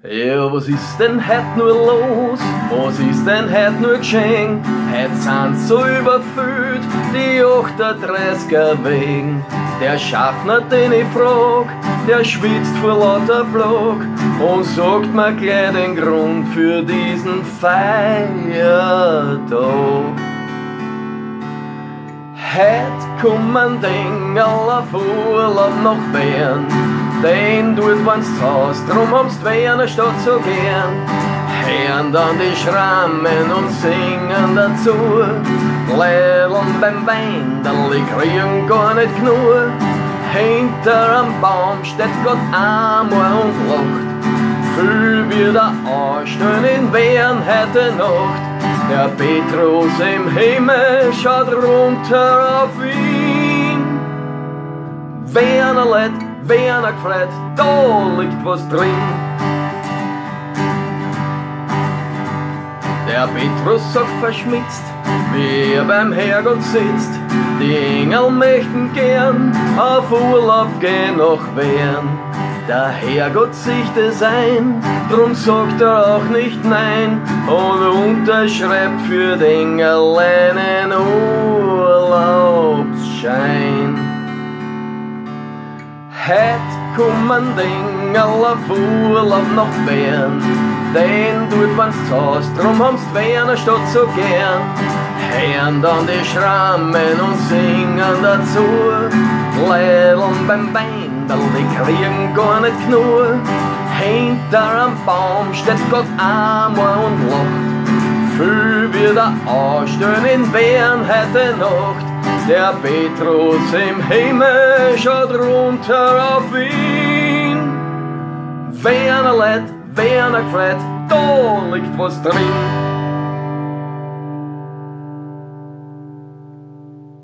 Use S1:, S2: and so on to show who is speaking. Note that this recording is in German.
S1: Ja, was ist denn heut nur los? Was ist denn heut nur geschehen? Heut sind so überfüllt die 38er wegen. Der Schaffner, den ich frag, der schwitzt vor lauter Blag und sagt mir gleich den Grund für diesen Feiertag. Heut kommen Dingerl auf Urlaub nach Bern, den dort waren's zu Haus, drum haben's die Wiener Stadt so gern. Hören dann die Schrammen und singen dazu, Lädeln beim Weinderl, die kriegen gar nicht genug. Hinter am Baum steht Gott einmal und lacht, viel wieder anstehen in Wien heute Nacht. Der Petrus im Himmel schaut runter auf ihn. Wiener Leid, Wiener gefreut, da liegt was drin. Der Petrus sagt verschmitzt, wie er beim Herrgott sitzt, die Engel möchten gern auf Urlaub gehen nach Wien. Der Herrgott sieht es ein, drum sagt er auch nicht nein und unterschreibt für den Engel einen Urlaubsschein. Heut kommen Dingerl auf Urlaub nach Bern, den dort waren's zu Haus, drum haben's die Wiener Stadt so gern. Hören dann die Schrammen und singen dazu, Lädeln beim Weinderl, die kriegen gar nicht genug. Hinter am Baum steht Gott einmal und lacht, viel wieder anstehen in Wien heute Nacht. Der Petrus im Himmel schaut runter auf ihn. Wiener Leid, Wiener gefreut, da liegt was drin.